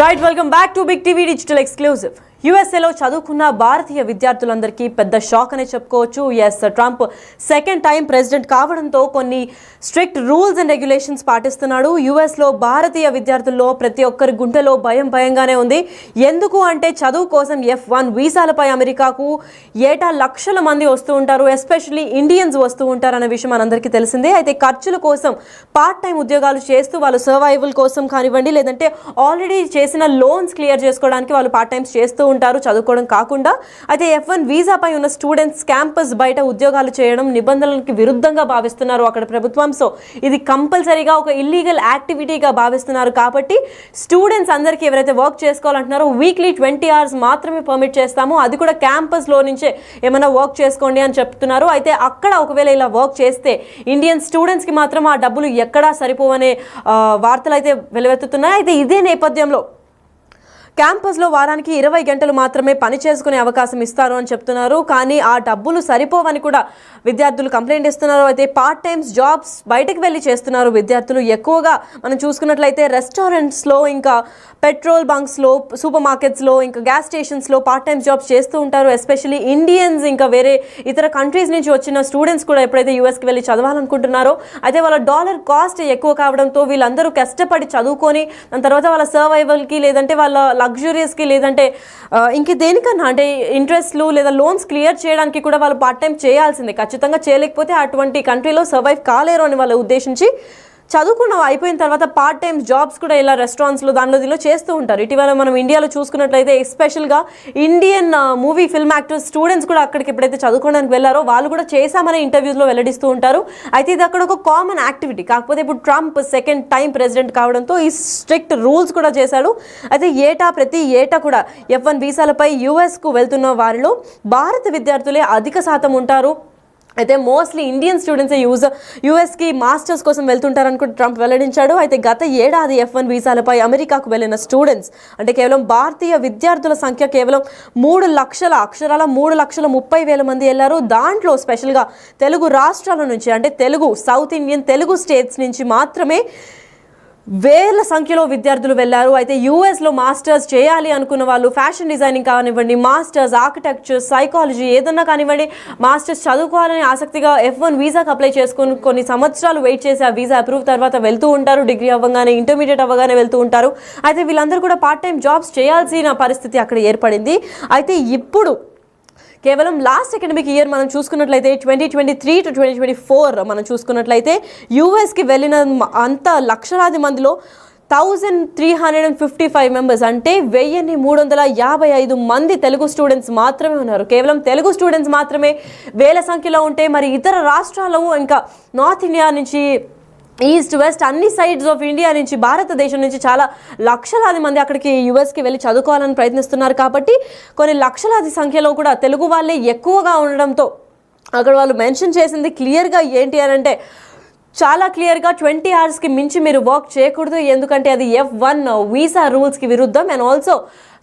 Right welcome back to big TV digital exclusive. యుఎస్ఏలో చదువుకున్న భారతీయ విద్యార్థులందరికీ పెద్ద షాక్ అనే చెప్పుకోవచ్చు. ట్రంప్ సెకండ్ టైం ప్రెసిడెంట్ కావడంతో కొన్ని స్ట్రిక్ట్ రూల్స్ అండ్ రెగ్యులేషన్స్ పాటిస్తున్నాడు. యుఎస్లో భారతీయ విద్యార్థుల్లో ప్రతి ఒక్కరి గుంటెలో భయంగానే ఉంది. ఎందుకు అంటే చదువు కోసం F1 వీసాలపై అమెరికాకు ఏటా లక్షల మంది వస్తూ ఉంటారు. ఎస్పెషల్లీ ఇండియన్స్ వస్తూ ఉంటారు అనే విషయం మనందరికీ తెలిసిందే. అయితే ఖర్చుల కోసం పార్ట్ టైం ఉద్యోగాలు చేస్తూ వాళ్ళు సర్వైవల్ కోసం కానివ్వండి, లేదంటే ఆల్రెడీ చేసిన లోన్స్ క్లియర్ చేసుకోవడానికి వాళ్ళు పార్ట్ టైమ్స్ చేస్తూ ఉంటారు చదువుకోవడం కాకుండా. అయితే F1 వీసాపై ఉన్న స్టూడెంట్స్ క్యాంపస్ బయట ఉద్యోగాలు చేయడం నిబంధనలకు విరుద్ధంగా భావిస్తున్నారు అక్కడ ప్రభుత్వం. సో ఇది కంపల్సరీగా ఒక ఇల్లీగల్ యాక్టివిటీగా భావిస్తున్నారు. కాబట్టి స్టూడెంట్స్ అందరికీ ఎవరైతే వర్క్ చేసుకోవాలంటున్నారో వీక్లీ 20 hours మాత్రమే పర్మిట్ చేస్తాము, అది కూడా క్యాంపస్లో నుంచే ఏమైనా వర్క్ చేసుకోండి అని చెప్తున్నారు. అయితే అక్కడ ఒకవేళ ఇలా వర్క్ చేస్తే ఇండియన్ స్టూడెంట్స్కి మాత్రం ఆ డబ్బులు ఎక్కడా సరిపోవనే వార్తలు అయితే వెలువెత్తుతున్నాయి. అయితే ఇదే నేపథ్యంలో క్యాంపస్లో వారానికి 20 గంటలు మాత్రమే పని చేసుకునే అవకాశం ఇస్తారు అని చెప్తున్నారు. కానీ ఆ డబ్బులు సరిపోవని కూడా విద్యార్థులు కంప్లైంట్ ఇస్తున్నారు. అయితే పార్ట్ టైమ్స్ జాబ్స్ బయటకు వెళ్ళి చేస్తున్నారు విద్యార్థులు. ఎక్కువగా మనం చూసుకున్నట్లయితే రెస్టారెంట్స్లో, ఇంకా పెట్రోల్ బంక్స్లో, సూపర్ మార్కెట్స్లో, ఇంకా గ్యాస్ స్టేషన్స్లో పార్ట్ టైమ్స్ జాబ్స్ చేస్తూ ఉంటారు. ఎస్పెషల్లీ ఇండియన్స్, ఇంకా వేరే ఇతర కంట్రీస్ నుంచి వచ్చిన స్టూడెంట్స్ కూడా ఎప్పుడైతే యూఎస్కి వెళ్ళి చదవాలనుకుంటున్నారో అయితే వాళ్ళ డాలర్ కాస్ట్ ఎక్కువ కావడంతో వీళ్ళందరూ కష్టపడి చదువుకొని దాని తర్వాత వాళ్ళ సర్వైవల్కి, లేదంటే వాళ్ళ లగ్జరీస్కి, లేదంటే ఇంక దేనికన్నా అంటే ఇంట్రెస్ట్లు లేదా లోన్స్ క్లియర్ చేయడానికి కూడా వాళ్ళు పార్ట్ టైం చేయాల్సిందే. ఖచ్చితంగా చేయలేకపోతే అటువంటి కంట్రీలో సర్వైవ్ కాలేరు అని వాళ్ళు ఉద్దేశించి చదువుకున్న అయిపోయిన తర్వాత పార్ట్ టైం జాబ్స్ కూడా ఇలా రెస్టారెంట్స్లో దీనిలో చేస్తూ ఉంటారు. ఇటీవల మనం ఇండియాలో చూసుకున్నట్లయితే ఎస్పెషల్గా Indian movie film actors students కూడా అక్కడికి ఎప్పుడైతే చదువుకోవడానికి వెళ్ళారో వాళ్ళు కూడా చేశామనే ఇంటర్వ్యూస్లో వెల్లడిస్తూ ఉంటారు. అయితే ఇది అక్కడ ఒక కామన్ యాక్టివిటీ. కాకపోతే ఇప్పుడు ట్రంప్ సెకండ్ టైం ప్రెసిడెంట్ కావడంతో ఈ స్ట్రిక్ట్ రూల్స్ కూడా చేశాడు. అయితే ప్రతి ఏటా కూడా F1 వీసాలపై యూఎస్కు వెళ్తున్న వారిలో భారత విద్యార్థులే అధిక శాతం ఉంటారు. అయితే మోస్ట్లీ ఇండియన్ స్టూడెంట్స్ యూఎస్కి మాస్టర్స్ కోసం వెళ్తుంటారని కూడా ట్రంప్ వెల్లడించాడు. అయితే గత ఏడాది F1 వీసాలపై అమెరికాకు వెళ్ళిన స్టూడెంట్స్ అంటే కేవలం భారతీయ విద్యార్థుల సంఖ్య కేవలం 3,30,000 మంది వెళ్ళారు. దాంట్లో స్పెషల్గా తెలుగు రాష్ట్రాల నుంచి అంటే సౌత్ ఇండియన్ తెలుగు స్టేట్స్ నుంచి మాత్రమే వేల సంఖ్యలో విద్యార్థులు వెళ్ళారు. అయితే యూఎస్లో మాస్టర్స్ చేయాలి అనుకున్న వాళ్ళు ఫ్యాషన్ డిజైనింగ్ కానివ్వండి, మాస్టర్స్ ఆర్కిటెక్చర్, సైకాలజీ ఏదన్నా కానివ్వండి, మాస్టర్స్ చదువుకోవాలని ఆసక్తిగా F1 వీసాకి అప్లై చేసుకుని కొన్ని సంవత్సరాలు వెయిట్ చేసి ఆ వీసా అప్రూవ్ తర్వాత వెళ్తూ ఉంటారు. డిగ్రీ అవ్వగానే, ఇంటర్మీడియట్ అవ్వగానే వెళ్తూ ఉంటారు. అయితే వీళ్ళందరూ కూడా పార్ట్ టైం జాబ్స్ చేయాల్సిన పరిస్థితి అక్కడ ఏర్పడింది. అయితే ఇప్పుడు కేవలం లాస్ట్ అకాడమిక్ ఇయర్ మనం చూసుకున్నట్లయితే 2023 to 2024 మనం చూసుకున్నట్లయితే యూఎస్కి వెళ్ళిన అంత లక్షలాది మందిలో 1355 మెంబర్స్ అంటే 1355 మంది తెలుగు స్టూడెంట్స్ మాత్రమే ఉన్నారు. కేవలం తెలుగు స్టూడెంట్స్ మాత్రమే వేల సంఖ్యలో ఉంటే మరి ఇతర రాష్ట్రాల్లో ఇంకా నార్త్ ఇండియా నుంచి ఈస్ట్ వెస్ట్ అన్ని సైడ్స్ ఆఫ్ ఇండియా నుంచి, భారతదేశం నుంచి చాలా లక్షలాది మంది అక్కడికి యూఎస్కి వెళ్ళి చదువుకోవాలని ప్రయత్నిస్తున్నారు. కాబట్టి కొన్ని లక్షలాది సంఖ్యలో కూడా తెలుగు వాళ్ళే ఎక్కువగా ఉండడంతో అక్కడ వాళ్ళు మెన్షన్ చేసింది క్లియర్గా ఏంటి అని అంటే చాలా క్లియర్గా 20 hours మించి మీరు వర్క్ చేయకూడదు. ఎందుకంటే అది F1 వీసా రూల్స్కి విరుద్ధం. అండ్ ఆల్సో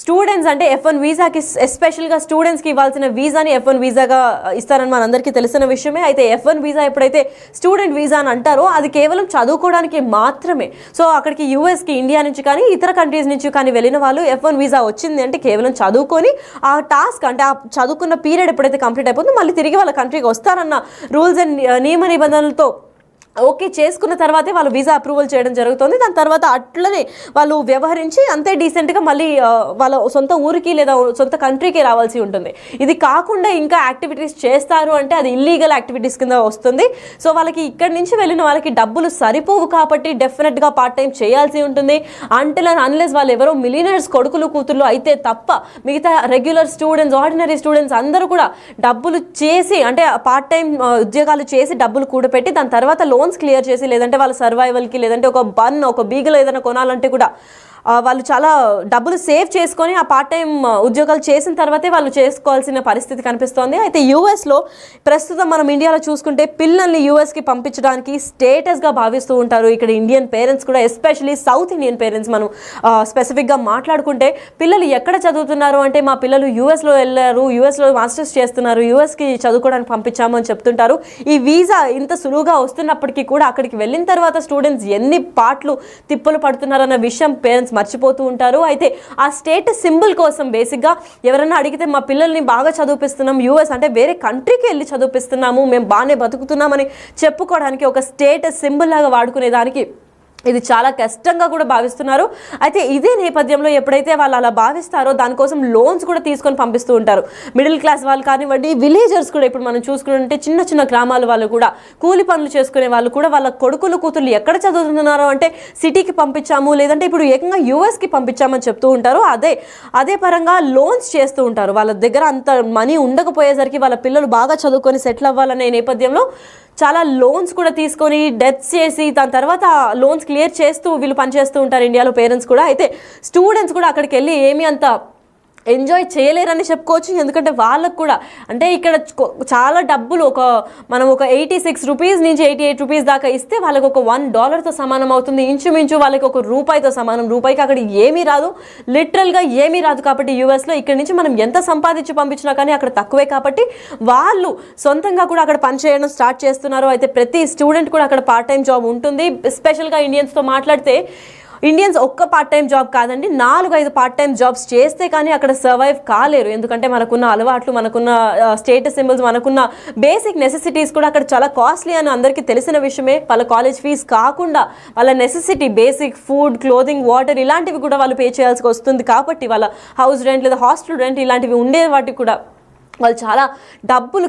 స్టూడెంట్స్ అంటే F1 వీసాకి ఎస్పెషల్గా స్టూడెంట్స్కి ఇవ్వాల్సిన వీసాని F1 వీసాగా ఇస్తారని మనందరికీ తెలిసిన విషయమే. అయితే F1 వీసా ఎప్పుడైతే స్టూడెంట్ వీసా అని అంటారో అది కేవలం చదువుకోవడానికి మాత్రమే. సో అక్కడికి యూఎస్కి ఇండియా నుంచి కానీ ఇతర కంట్రీస్ నుంచి కానీ వెళ్ళిన వాళ్ళు F1 వీసా వచ్చింది అంటే కేవలం చదువుకొని ఆ టాస్క్ అంటే ఆ చదువుకున్న పీరియడ్ ఎప్పుడైతే కంప్లీట్ అయిపోతుందో మళ్ళీ తిరిగి వాళ్ళ కంట్రీకి వస్తారన్న రూల్స్ అండ్ నియమ నిబంధనలతో ఓకే చేసుకున్న తర్వాతే వాళ్ళు వీసా అప్రూవల్ చేయడం జరుగుతుంది. దాని తర్వాత అట్లనే వాళ్ళు వ్యవహరించి అంతే డీసెంట్గా మళ్ళీ వాళ్ళ సొంత ఊరికి లేదా సొంత కంట్రీకి రావాల్సి ఉంటుంది. ఇది కాకుండా ఇంకా యాక్టివిటీస్ చేస్తారు అంటే అది ఇల్లీగల్ యాక్టివిటీస్ కింద వస్తుంది. సో వాళ్ళకి ఇక్కడి నుంచి వెళ్ళిన వాళ్ళకి డబ్బులు సరిపోవు కాబట్టి డెఫినెట్గా పార్ట్ టైం చేయాల్సి ఉంటుంది. అన్లెస్ వాళ్ళు ఎవరో మిలియనర్స్ కొడుకులు కూతుర్లు అయితే తప్ప మిగతా రెగ్యులర్ స్టూడెంట్స్, ఆర్డినరీ స్టూడెంట్స్ అందరూ కూడా డబ్బులు చేసి అంటే పార్ట్ టైం ఉద్యోగాలు చేసి డబ్బులు కూడపెట్టి దాని తర్వాత లోన్స్ క్లియర్ చేసి, లేదంటే వాళ్ళ సర్వైవల్కి, లేదంటే ఒక బీగలు ఏదైనా కొనాలంటే కూడా వాళ్ళు చాలా డబ్బులు సేవ్ చేసుకొని ఆ పార్ట్ టైం ఉద్యోగాలు చేసిన తర్వాతే వాళ్ళు చేసుకోవాల్సిన పరిస్థితి కనిపిస్తోంది. అయితే యూఎస్లో ప్రస్తుతం మనం ఇండియాలో చూసుకుంటే పిల్లల్ని యూఎస్కి పంపించడానికి స్టేటస్గా భావిస్తూ ఉంటారు ఇక్కడ ఇండియన్ పేరెంట్స్ కూడా, ఎస్పెషలీ సౌత్ ఇండియన్ పేరెంట్స్. మనం స్పెసిఫిక్గా మాట్లాడుకుంటే పిల్లలు ఎక్కడ చదువుతున్నారు అంటే మా పిల్లలు యూఎస్లో వెళ్ళారు, యూఎస్లో మాస్టర్స్ చేస్తున్నారు, యూఎస్కి చదువుకోవడానికి పంపించాము అని చెప్తుంటారు. ఈ వీసా ఇంత సులువుగా వస్తున్నప్పటికీ కూడా అక్కడికి వెళ్ళిన తర్వాత స్టూడెంట్స్ ఎన్ని పాటలు తిప్పలు పడుతున్నారన్న విషయం పేరెంట్స్ పేరెంట్స్ మర్చిపోతూ ఉంటారు. అయితే ఆ స్టేటస్ సింబల్ కోసం బేసిక్గా ఎవరైనా అడిగితే మా పిల్లల్ని బాగా చదివిస్తున్నాం, యూఎస్ అంటే వేరే కంట్రీకి వెళ్ళి చదివిస్తున్నాము, మేము బాగానే బతుకుతున్నామని చెప్పుకోవడానికి ఒక స్టేటస్ సింబల్ లాగా వాడుకునేదానికి ఇది చాలా కష్టంగా కూడా భావిస్తున్నారు. అయితే ఇదే నేపథ్యంలో ఎప్పుడైతే వాళ్ళు అలా భావిస్తారో దానికోసం లోన్స్ కూడా తీసుకొని పంపిస్తూ ఉంటారు. మిడిల్ క్లాస్ వాళ్ళు కానివ్వండి, విలేజర్స్ కూడా ఇప్పుడు మనం చూసుకుంటే చిన్న చిన్న గ్రామాల వాళ్ళు కూడా కూలి పనులు చేసుకునే వాళ్ళు కూడా వాళ్ళ కొడుకులు కూతుర్లు ఎక్కడ చదువుతున్నారో అంటే సిటీకి పంపించాము, లేదంటే ఇప్పుడు ఏకంగా యూఎస్కి పంపించామని చెప్తూ ఉంటారు. అదే పరంగా లోన్స్ చేస్తూ ఉంటారు. వాళ్ళ దగ్గర అంత మనీ ఉండకపోయేసరికి వాళ్ళ పిల్లలు బాగా చదువుకొని సెటిల్ అవ్వాలనే నేపథ్యంలో చాలా లోన్స్ కూడా తీసుకొని డెత్స్ చేసి దాని తర్వాత లోన్స్ క్లియర్ చేస్తూ వీళ్ళు పనిచేస్తూ ఉంటారు ఇండియాలో పేరెంట్స్ కూడా. అయితే స్టూడెంట్స్ కూడా అక్కడికి వెళ్ళి ఏమీ అంత ఎంజాయ్ చేయలేరని చెప్పుకోవచ్చు. ఎందుకంటే వాళ్ళకు కూడా అంటే ఇక్కడ చాలా డబ్బులు మనం ఒక 86 రూపీస్ నుంచి 88 రూపీస్ దాకా ఇస్తే వాళ్ళకి ఒక $1తో సమానం అవుతుంది. ఇంచుమించు వాళ్ళకి ఒక రూపాయితో సమానం. రూపాయికి అక్కడ ఏమీ రాదు, లిటరల్గా ఏమీ రాదు. కాబట్టి యూఎస్లో ఇక్కడ నుంచి మనం ఎంత సంపాదించి పంపించినా కానీ అక్కడ తక్కువే. కాబట్టి వాళ్ళు సొంతంగా కూడా అక్కడ పనిచేయడం స్టార్ట్ చేస్తున్నారు. అయితే ప్రతి స్టూడెంట్ కూడా అక్కడ పార్ట్ టైం జాబ్ ఉంటుంది. ఎస్పెషల్గా ఇండియన్స్తో మాట్లాడితే ఇండియన్స్ ఒక్క పార్ట్ టైం జాబ్ కాదండి, 4-5 పార్ట్ టైం జాబ్స్ చేస్తే కానీ అక్కడ సర్వైవ్ కాలేరు. ఎందుకంటే మనకున్న అలవాట్లు, మనకున్న స్టేటస్ సింబల్స్, మనకున్న బేసిక్ నెసెసిటీస్ కూడా అక్కడ చాలా కాస్ట్లీ అని అందరికీ తెలిసిన విషయమే. వాళ్ళ కాలేజ్ ఫీజు కాకుండా వాళ్ళ necessity basic food, clothing, water ఇలాంటివి కూడా వాళ్ళు పే చేయాల్సి వస్తుంది. కాబట్టి వాళ్ళ హౌస్ రెంట్ లేదా హాస్టల్ రెంట్ ఇలాంటివి ఉండే వాటికి కూడా వాళ్ళు చాలా డబ్బులు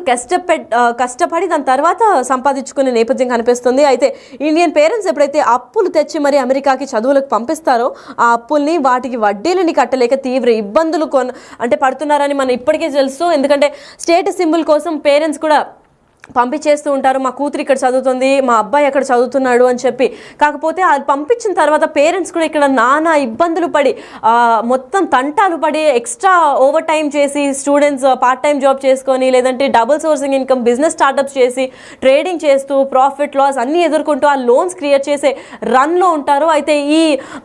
కష్టపడి దాని తర్వాత సంపాదించుకునే నేపథ్యం కనిపిస్తుంది. అయితే ఇండియన్ పేరెంట్స్ ఎప్పుడైతే అప్పులు తెచ్చి మరి అమెరికాకి చదువులకు పంపిస్తారో ఆ అప్పుల్ని వాటికి వడ్డీలని కట్టలేక తీవ్ర ఇబ్బందులు అంటే పడుతున్నారని మనం ఇప్పటికే తెలుసు. ఎందుకంటే స్టేటస్ సింబల్ కోసం పేరెంట్స్ కూడా పంపించేస్తూ ఉంటారు. మా కూతురు ఇక్కడ చదువుతుంది, మా అబ్బాయి అక్కడ చదువుతున్నాడు అని చెప్పి. కాకపోతే అది పంపించిన తర్వాత పేరెంట్స్ కూడా ఇక్కడ నానా ఇబ్బందులు పడి మొత్తం తంటాలు పడి ఎక్స్ట్రా ఓవర్ టైం చేసి స్టూడెంట్స్ పార్ట్ టైం జాబ్ చేసుకొని లేదంటే double sourcing income business startups చేసి ట్రేడింగ్ చేస్తూ ప్రాఫిట్ లాస్ అన్నీ ఎదుర్కొంటూ ఆ లోన్స్ క్రియేట్ చేసే రన్లో ఉంటారు. అయితే ఈ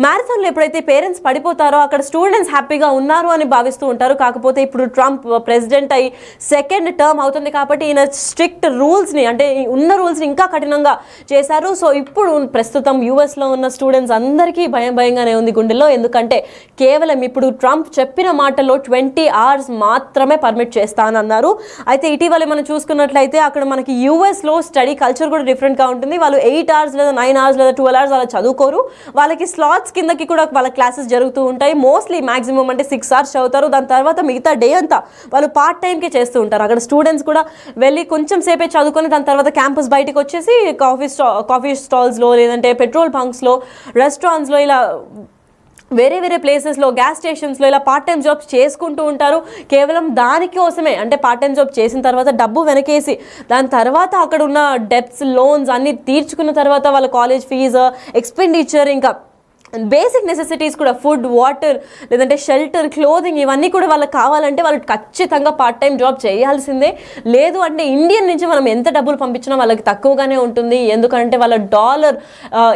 మ్యారథాన్లో ఎప్పుడైతే పేరెంట్స్ పడిపోతారో అక్కడ స్టూడెంట్స్ హ్యాపీగా ఉన్నారు అని భావిస్తూ ఉంటారు. కాకపోతే ఇప్పుడు ట్రంప్ ప్రెసిడెంట్ అయ్యి 2nd టర్మ్ అవుతుంది కాబట్టి ఈయన స్ట్రిక్ట్ రూల్స్ని అంటే ఉన్న రూల్స్ని ఇంకా కఠినంగా చేశారు. సో ఇప్పుడు ప్రస్తుతం యూఎస్లో ఉన్న స్టూడెంట్స్ అందరికీ భయంగానే ఉంది గుండెల్లో. ఎందుకంటే కేవలం ఇప్పుడు ట్రంప్ చెప్పిన మాటలో 20 అవర్స్ మాత్రమే పర్మిట్ చేస్తానన్నారు. అయితే ఇటీవల మనం చూసుకున్నట్లయితే అక్కడ మనకి యూఎస్లో స్టడీ కల్చర్ కూడా డిఫరెంట్గా ఉంటుంది. వాళ్ళు 8 అవర్స్ లేదా 9 అవర్స్ లేదా 12 అవర్స్ అలా చదువుకోరు. వాళ్ళకి స్లాట్స్ కిందకి కూడా వాళ్ళ క్లాసెస్ జరుగుతూ ఉంటాయి. మోస్ట్లీ మాక్సిమం అంటే 6 అవర్స్ చదువుతారు. దాని తర్వాత మిగతా డే అంతా వాళ్ళు పార్ట్ టైంకే చేస్తూ ఉంటారు. అక్కడ స్టూడెంట్స్ కూడా వెళ్ళి కొంచెం సేపే చదువుకొని దాని తర్వాత క్యాంపస్ బయటకు వచ్చేసి కాఫీ స్టాల్స్లో లేదంటే పెట్రోల్ బంక్స్లో, రెస్టారెంట్స్లో ఇలా వేరే ప్లేసెస్లో, గ్యాస్ స్టేషన్స్లో ఇలా పార్ట్ టైం జాబ్స్ చేసుకుంటూ ఉంటారు. కేవలం దానికోసమే అంటే పార్ట్ టైం జాబ్ చేసిన తర్వాత డబ్బు వెనకేసి దాని తర్వాత అక్కడ ఉన్న డెబ్ట్స్, లోన్స్ అన్నీ తీర్చుకున్న తర్వాత వాళ్ళ కాలేజ్ ఫీజు, ఎక్స్పెండిచర్, ఇంకా బేసిక్ నెసెసిటీస్ కూడా ఫుడ్, వాటర్ లేదంటే షెల్టర్, క్లోదింగ్ ఇవన్నీ కూడా వాళ్ళకి కావాలంటే వాళ్ళు ఖచ్చితంగా పార్ట్ టైం జాబ్ చేయాల్సిందే. లేదు అంటే ఇండియన్ నుంచి మనం ఎంత డబ్బులు పంపించినా వాళ్ళకి తక్కువగానే ఉంటుంది. ఎందుకంటే వాళ్ళ డాలర్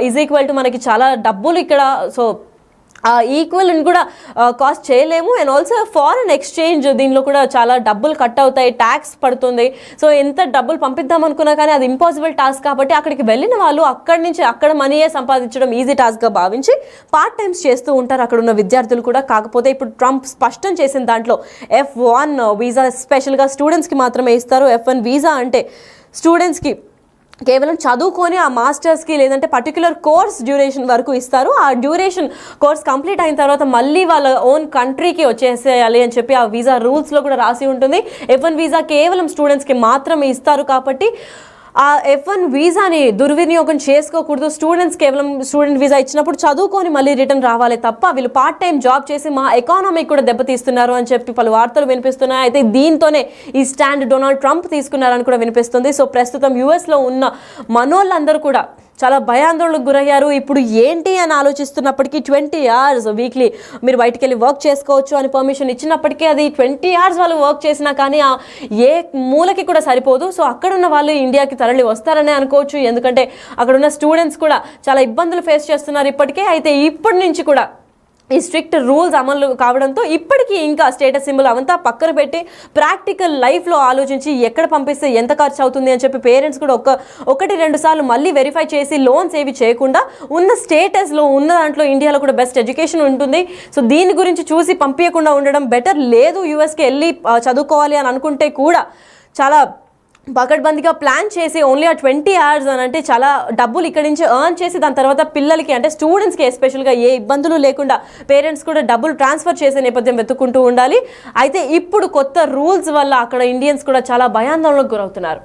ఈజ్ ఈక్వల్ టు మనకి చాలా డబ్బులు ఇక్కడ. సో ఈక్వల్ కూడా కాస్ట్ చేయలేము. అండ్ ఆల్సో ఫారెన్ ఎక్స్చేంజ్ దీనిలో కూడా చాలా డబ్బులు కట్ అవుతాయి, ట్యాక్స్ పడుతుంది. సో ఎంత డబ్బులు పంపిద్దాం అనుకున్నా కానీ అది ఇంపాసిబుల్ టాస్క్. కాబట్టి అక్కడికి వెళ్ళిన వాళ్ళు అక్కడ మనీయే సంపాదించడం ఈజీ టాస్క్గా భావించి పార్ట్ టైమ్స్ చేస్తూ ఉంటారు అక్కడ ఉన్న విద్యార్థులు కూడా. కాకపోతే ఇప్పుడు ట్రంప్ స్పష్టం చేసిన దాంట్లో F1 వీసా స్పెషల్గా స్టూడెంట్స్కి మాత్రమే ఇస్తారు. F1 వీసా అంటే స్టూడెంట్స్కి కేవలం చదువుకొని ఆ మాస్టర్స్కి లేదంటే పర్టికులర్ కోర్స్ డ్యూరేషన్ వరకు ఇస్తారు. ఆ డ్యూరేషన్ కోర్స్ కంప్లీట్ అయిన తర్వాత మళ్ళీ వాళ్ళ ఓన్ కంట్రీకి వచ్చేసేయాలి అని చెప్పి ఆ వీసా రూల్స్లో కూడా రాసి ఉంటుంది. F1 వీసా కేవలం స్టూడెంట్స్కి మాత్రమే ఇస్తారు. కాబట్టి ఆ F1 వీసాని దుర్వినియోగం చేసుకోకూడదు. స్టూడెంట్స్ కేవలం స్టూడెంట్ వీసా ఇచ్చినప్పుడు చదువుకొని మళ్ళీ రిటర్న్ రావాలి తప్ప వీళ్ళు పార్ట్ టైం జాబ్ చేసి మా ఎకానమీ కూడా దెబ్బతీస్తున్నారు అని చెప్పి పలు వార్తలు వినిపిస్తున్నాయి. అయితే దీంతోనే ఈ స్టాండ్ డొనాల్డ్ ట్రంప్ తీసుకున్నారని కూడా వినిపిస్తుంది. సో ప్రస్తుతం యూఎస్లో ఉన్న మనోళ్ళందరూ కూడా చాలా భయాందోళనకు గురయ్యారు. ఇప్పుడు ఏంటి అని ఆలోచిస్తున్నప్పటికీ 20 అవర్స్ వీక్లీ మీరు బయటికి వెళ్ళి వర్క్ చేసుకోవచ్చు అని పర్మిషన్ ఇచ్చినప్పటికీ అది 20 అవర్స్ వాళ్ళు వర్క్ చేసినా కానీ ఏ మూలకి కూడా సరిపోదు. సో అక్కడ ఉన్న వాళ్ళు ఇండియాకి తరలి వస్తారనే అనుకోవచ్చు. ఎందుకంటే అక్కడ ఉన్న స్టూడెంట్స్ కూడా చాలా ఇబ్బందులు ఫేస్ చేస్తున్నారు ఇప్పటికే. అయితే ఇప్పటి నుంచి కూడా ఈ స్ట్రిక్ట్ రూల్స్ అమలు కావడంతో ఇప్పటికీ ఇంకా స్టేటస్ సింబల్ అవంతా పక్కన పెట్టి ప్రాక్టికల్ లైఫ్లో ఆలోచించి ఎక్కడ పంపిస్తే ఎంత ఖర్చు అవుతుంది అని చెప్పి పేరెంట్స్ కూడా ఒకటి రెండు సార్లు మళ్ళీ వెరిఫై చేసి లోన్స్ ఏవి చేయకుండా ఉన్న స్టేటస్లో ఉన్న దాంట్లో ఇండియాలో కూడా బెస్ట్ ఎడ్యుకేషన్ ఉంటుంది. సో దీని గురించి చూసి పంపించకుండా ఉండడం బెటర్. లేదు యూఎస్కి వెళ్ళి చదువుకోవాలి అని అనుకుంటే కూడా చాలా పకడ్బందీగా ప్లాన్ చేసి ఓన్లీ 20 hours అని అంటే చాలా డబ్బులు ఇక్కడి నుంచి ఎర్న్ చేసి దాని తర్వాత పిల్లలకి అంటే స్టూడెంట్స్కి ఎస్పెషల్గా ఏ ఇబ్బందులు లేకుండా పేరెంట్స్ కూడా డబ్బులు ట్రాన్స్ఫర్ చేసే నేపథ్యం వెతుక్కుంటూ ఉండాలి. అయితే ఇప్పుడు కొత్త రూల్స్ వల్ల అక్కడ ఇండియన్స్ కూడా చాలా భయాందోళనకు గురవుతున్నారు.